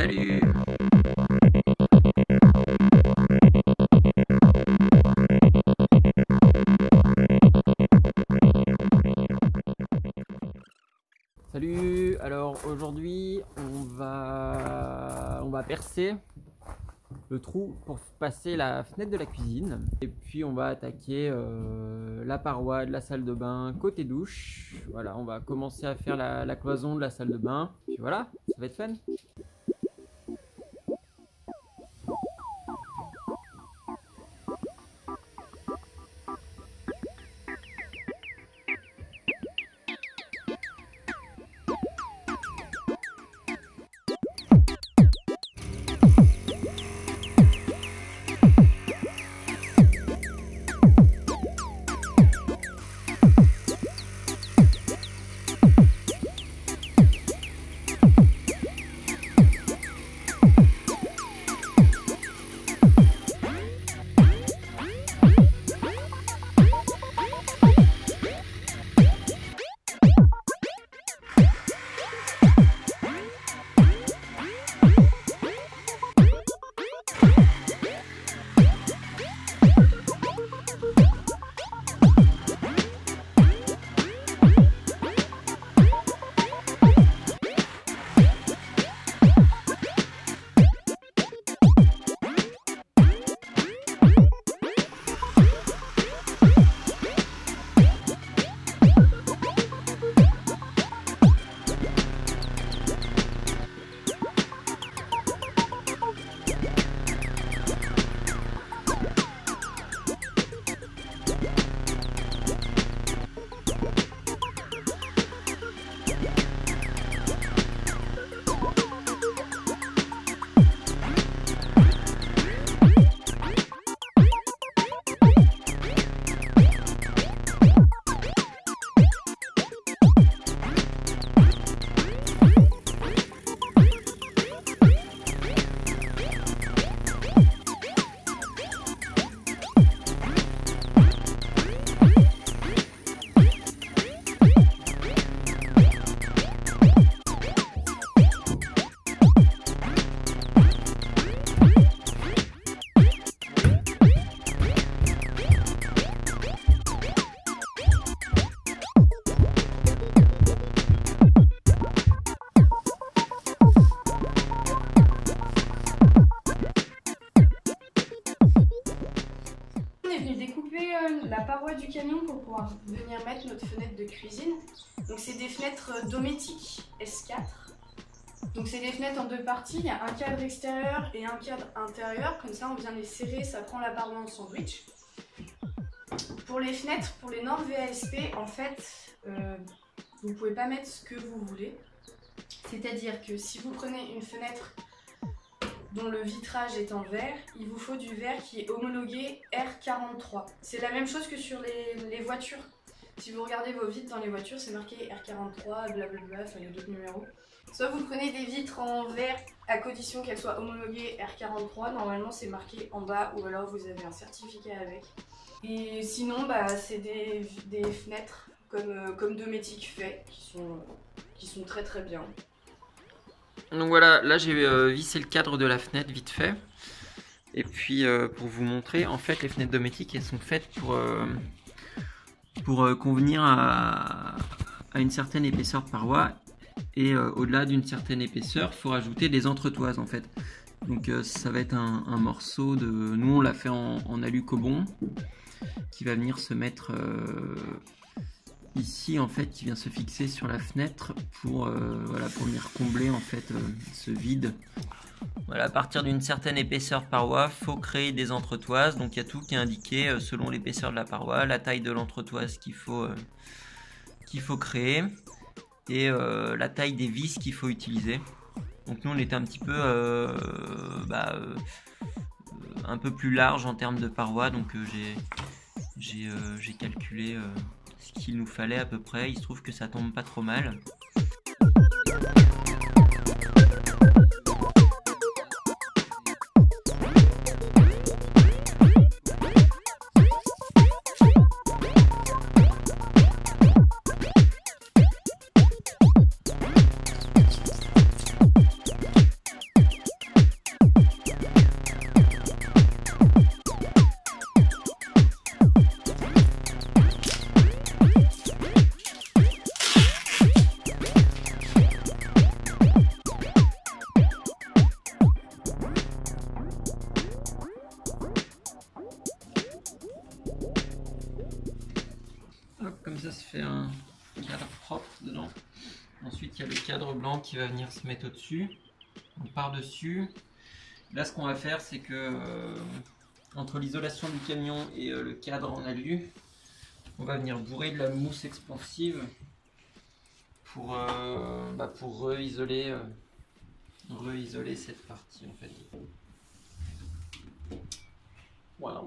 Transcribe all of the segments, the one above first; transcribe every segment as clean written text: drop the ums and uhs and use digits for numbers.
Salut. Salut, alors aujourd'hui on va percer le trou pour passer la fenêtre de la cuisine et puis on va attaquer la paroi de la salle de bain côté douche. Voilà, on va commencer à faire la cloison de la salle de bain, puis voilà, ça va être fun. La paroi du camion pour pouvoir venir mettre notre fenêtre de cuisine. Donc c'est des fenêtres Dometic S4. Donc c'est des fenêtres en deux parties, il y a un cadre extérieur et un cadre intérieur, comme ça on vient les serrer, ça prend la paroi en sandwich. Pour les fenêtres, pour les normes VASP, en fait, vous ne pouvez pas mettre ce que vous voulez. C'est-à-dire que si vous prenez une fenêtre dont le vitrage est en verre, il vous faut du verre qui est homologué R43. C'est la même chose que sur les voitures. Si vous regardez vos vitres dans les voitures, c'est marqué R43, blablabla, enfin il y a d'autres numéros. Soit vous prenez des vitres en verre à condition qu'elles soient homologuées R43, normalement c'est marqué en bas, ou alors vous avez un certificat avec. Et sinon, c'est des fenêtres comme Dometic fait, qui sont très très bien. Donc voilà, là j'ai vissé le cadre de la fenêtre vite fait. Et puis pour vous montrer, en fait les fenêtres Dometic elles sont faites pour convenir à une certaine épaisseur de paroi. Et au-delà d'une certaine épaisseur, il faut rajouter des entretoises en fait. Donc ça va être un morceau de... Nous on l'a fait en alu cobon, qui va venir se mettre ici en fait, qui vient se fixer sur la fenêtre pour venir combler en fait ce vide. Voilà, à partir d'une certaine épaisseur de paroi, il faut créer des entretoises. Donc il y a tout qui est indiqué selon l'épaisseur de la paroi, la taille de l'entretoise qu'il faut créer et la taille des vis qu'il faut utiliser. Donc nous on était un petit peu un peu plus large en termes de paroi, donc j'ai calculé ce qu'il nous fallait à peu près. Il se trouve que ça tombe pas trop mal. cadre blanc qui va venir se mettre au-dessus, par-dessus. Là, ce qu'on va faire, c'est que entre l'isolation du camion et le cadre en alu, on va venir bourrer de la mousse expansive pour re-isoler cette partie en fait. Voilà.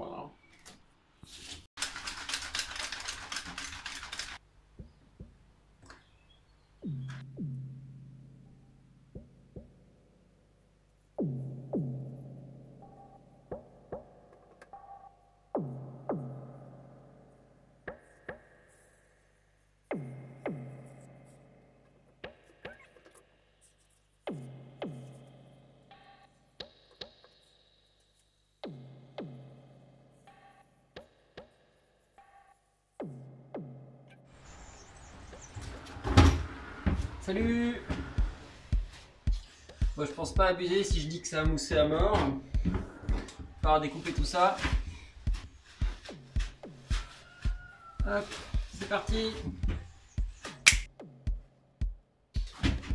Salut! Bon, je pense pas abuser si je dis que ça a moussé à mort. Il va falloir découper tout ça. Hop, c'est parti!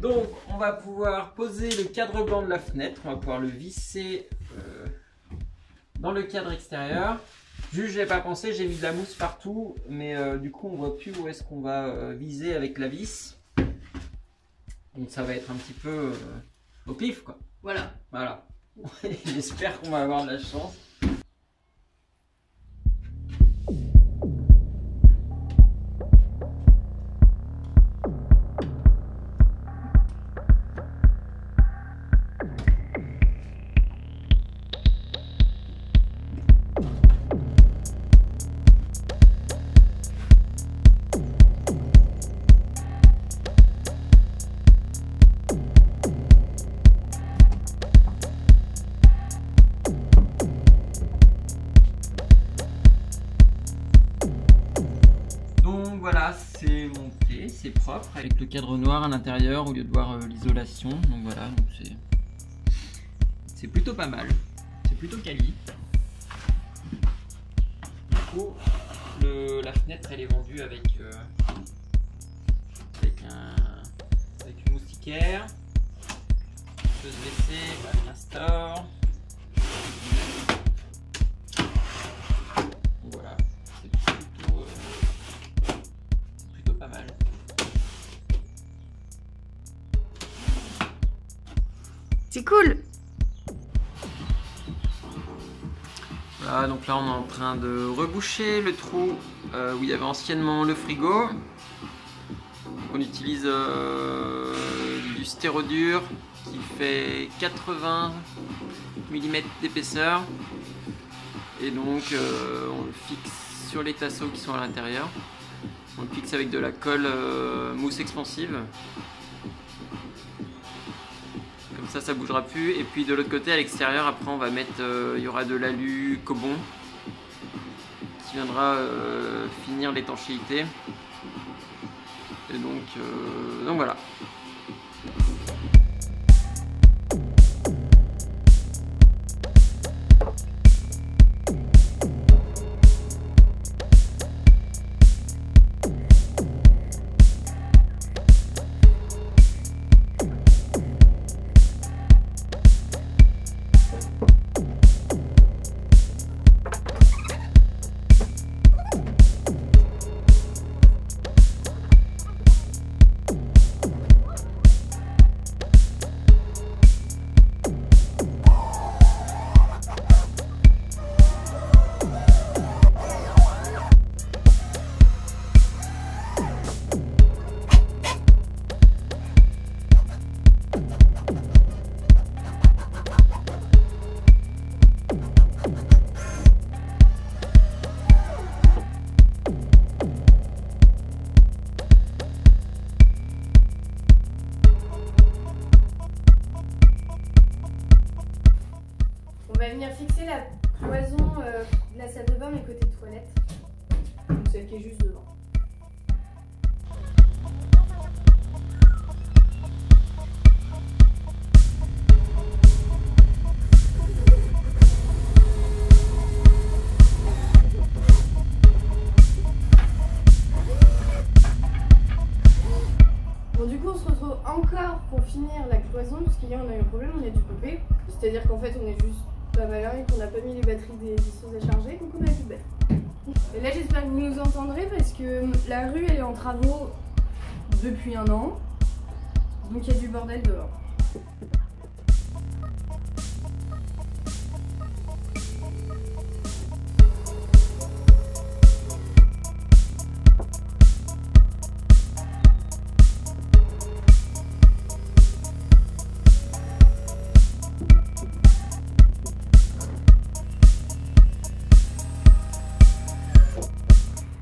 Donc, on va pouvoir poser le cadre blanc de la fenêtre. On va pouvoir le visser dans le cadre extérieur. Juste, j'ai pas pensé, j'ai mis de la mousse partout, mais du coup, on voit plus où est-ce qu'on va viser avec la vis. Donc ça va être un petit peu au pif quoi. Voilà. J'espère qu'on va avoir de la chance. Voilà, c'est monté, c'est propre avec le cadre noir à l'intérieur au lieu de voir l'isolation. Donc voilà, c'est plutôt pas mal, c'est plutôt quali. Du coup, la fenêtre elle est vendue avec une moustiquaire, chose WC, un store. Voilà, c'est plutôt pas mal. C'est cool. Voilà, donc là on est en train de reboucher le trou où il y avait anciennement le frigo. Donc on utilise du stérodure qui fait 80 mm d'épaisseur. Et donc on le fixe sur les tasseaux qui sont à l'intérieur. On le fixe avec de la colle mousse expansive. Comme ça bougera plus. Et puis de l'autre côté à l'extérieur, après on va mettre, il y aura de l'alu Cobon qui viendra finir l'étanchéité. Et donc voilà. On va venir fixer la cloison de la salle de bain mais côté toilette. Donc celle qui est juste devant. Bon du coup on se retrouve encore qu'hier on a eu un problème, on a dû couper. C'est-à-dire qu'en fait on est juste pas malin et qu'on n'a pas mis les batteries des visseuses à charger, donc on a plus de batterie. Et là j'espère que vous nous entendrez parce que la rue elle est en travaux depuis 1 an, donc il y a du bordel dehors.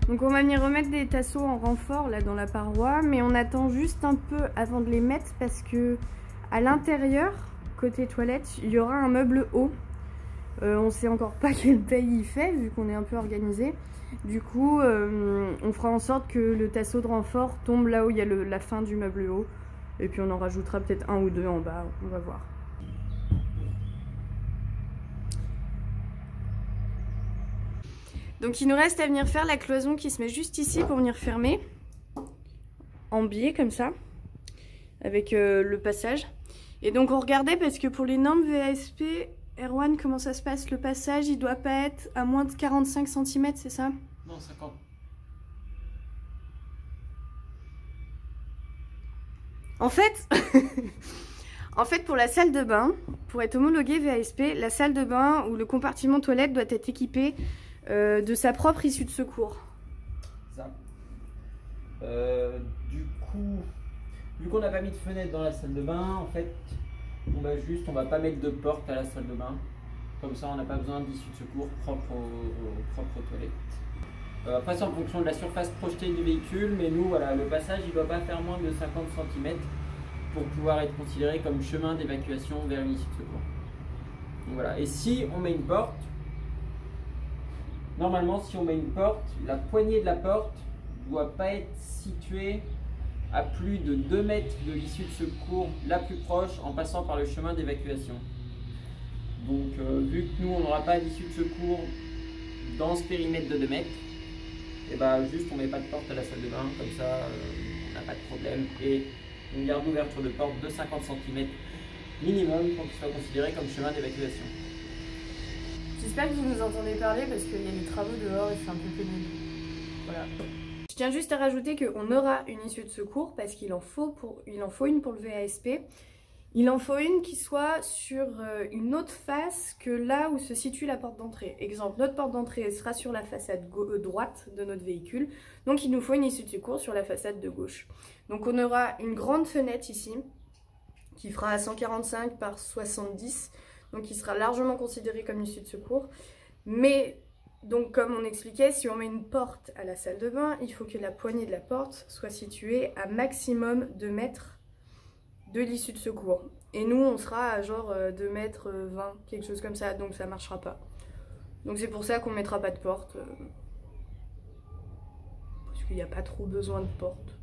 Donc on va venir remettre des tasseaux en renfort là dans la paroi, mais on attend juste un peu avant de les mettre parce que à l'intérieur, côté toilette, il y aura un meuble haut. On sait encore pas quelle taille il fait vu qu'on est un peu organisé. Du coup, on fera en sorte que le tasseau de renfort tombe là où il y a la fin du meuble haut. Et puis on en rajoutera peut-être 1 ou 2 en bas, on va voir. Donc il nous reste à venir faire la cloison qui se met juste ici pour venir fermer. En biais comme ça. Avec le passage. Et donc on regardait parce que pour les normes VASP, Erwan, comment ça se passe? Le passage il doit pas être à moins de 45 cm, c'est ça? Non, 50. En fait, pour la salle de bain, pour être homologué VASP, la salle de bain ou le compartiment toilette doit être équipé de sa propre issue de secours. Ça. Du coup, vu qu'on n'a pas mis de fenêtre dans la salle de bain, en fait, on va pas mettre de porte à la salle de bain. Comme ça, on n'a pas besoin d'issue de secours propre aux toilettes. Après, c'est en fonction de la surface projetée du véhicule, mais nous, voilà, le passage, il ne doit pas faire moins de 50 cm pour pouvoir être considéré comme chemin d'évacuation vers une issue de secours. Donc, voilà. Et si on met une porte, normalement, si on met une porte, la poignée de la porte ne doit pas être située à plus de 2 mètres de l'issue de secours la plus proche en passant par le chemin d'évacuation. Donc, vu que nous, on n'aura pas d'issue de secours dans ce périmètre de 2 mètres, et bah juste on met pas de porte à la salle de bain, comme ça on n'a pas de problème. Et on garde l'ouverture de porte de 50 cm minimum pour qu'il soit considéré comme chemin d'évacuation. J'espère que vous nous entendez parler parce qu'il y a des travaux dehors et c'est un peu pénible. Voilà. Je tiens juste à rajouter qu'on aura une issue de secours parce qu'il en faut une pour le VASP. Il en faut une qui soit sur une autre face que là où se situe la porte d'entrée. Exemple, notre porte d'entrée sera sur la façade droite de notre véhicule. Donc il nous faut une issue de secours sur la façade de gauche. Donc on aura une grande fenêtre ici qui fera 145 par 70. Donc qui sera largement considérée comme issue de secours. Mais donc comme on expliquait, si on met une porte à la salle de bain, il faut que la poignée de la porte soit située à maximum 2 mètres de l'issue de secours. Et nous on sera à genre 2 mètres 20, quelque chose comme ça, donc ça marchera pas. Donc c'est pour ça qu'on mettra pas de porte. Parce qu'il n'y a pas trop besoin de porte.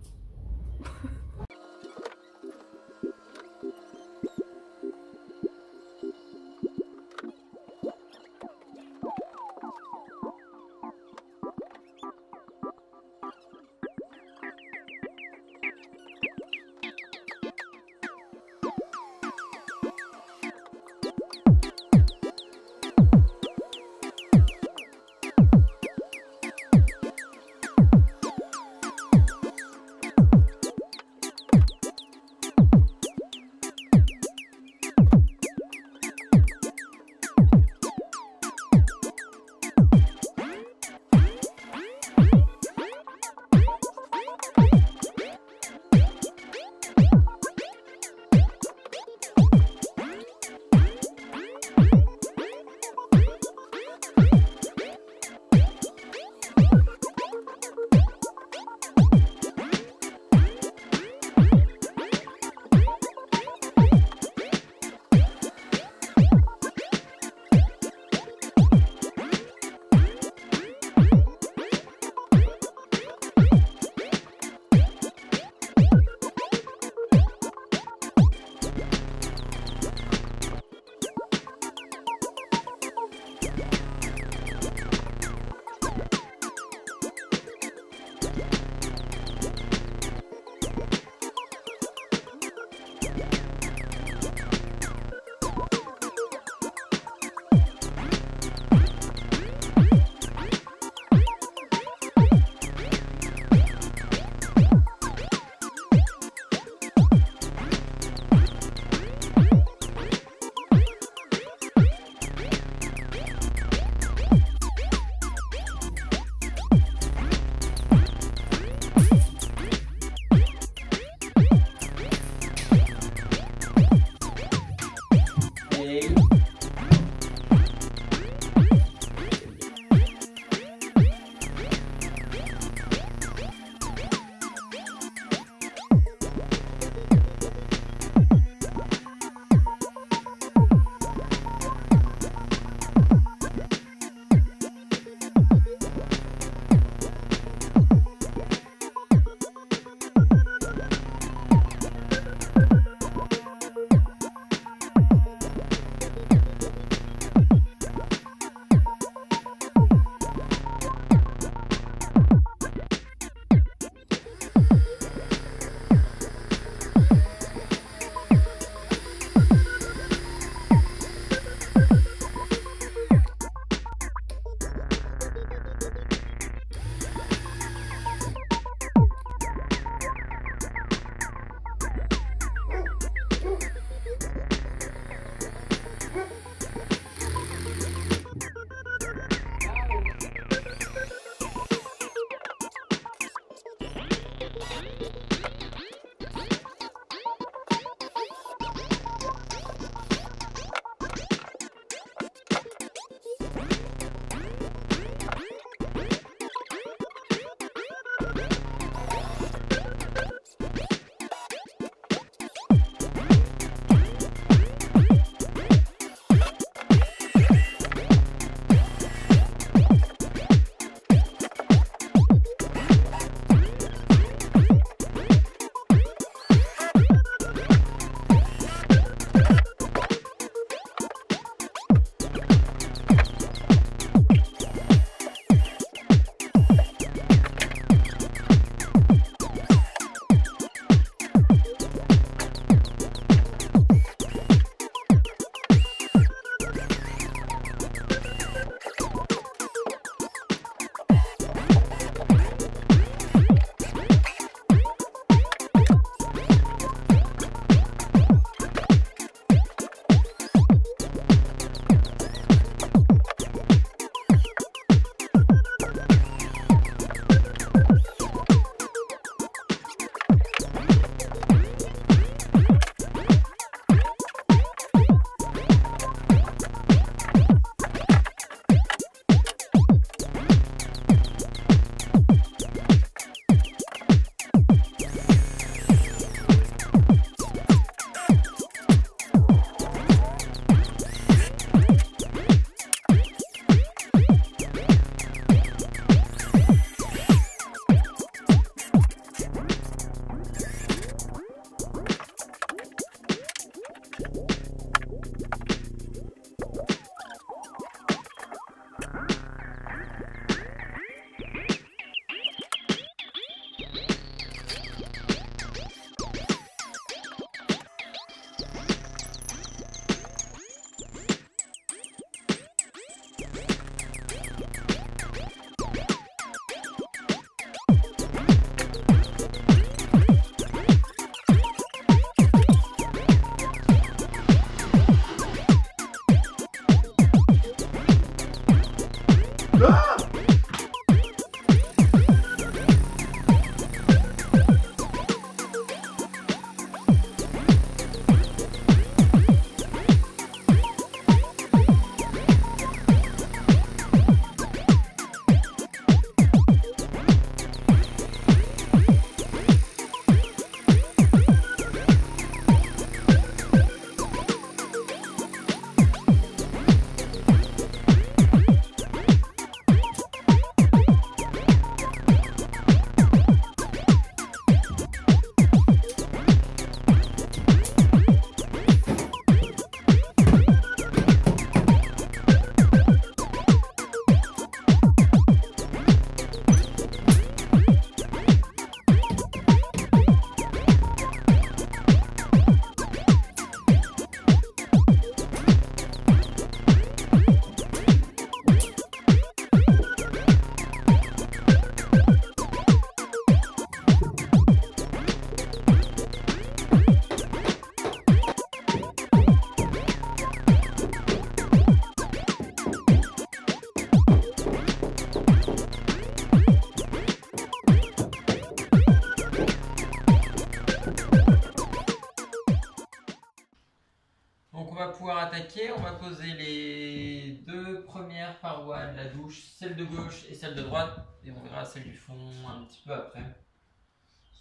va pouvoir attaquer. On va poser les 2 premières parois de la douche, celle de gauche et celle de droite. Et on verra celle du fond un petit peu après.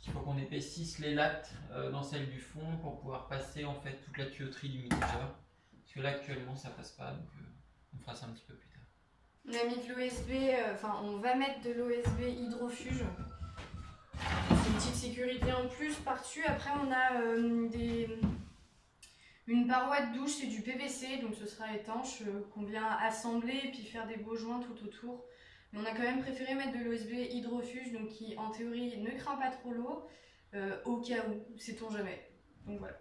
Il faut qu'on épaississe les lattes dans celle du fond pour pouvoir passer en fait toute la tuyauterie du minuteur. Parce que là actuellement ça passe pas, donc on fera ça un petit peu plus tard. On a mis de l'OSB, on va mettre de l'OSB hydrofuge. C'est une petite sécurité en plus par-dessus. Après on a une paroi de douche, c'est du PVC, donc ce sera étanche, qu'on vient assembler et puis faire des beaux joints tout autour. Mais on a quand même préféré mettre de l'OSB hydrofuge, donc qui en théorie ne craint pas trop l'eau, au cas où, sait-on jamais. Donc voilà.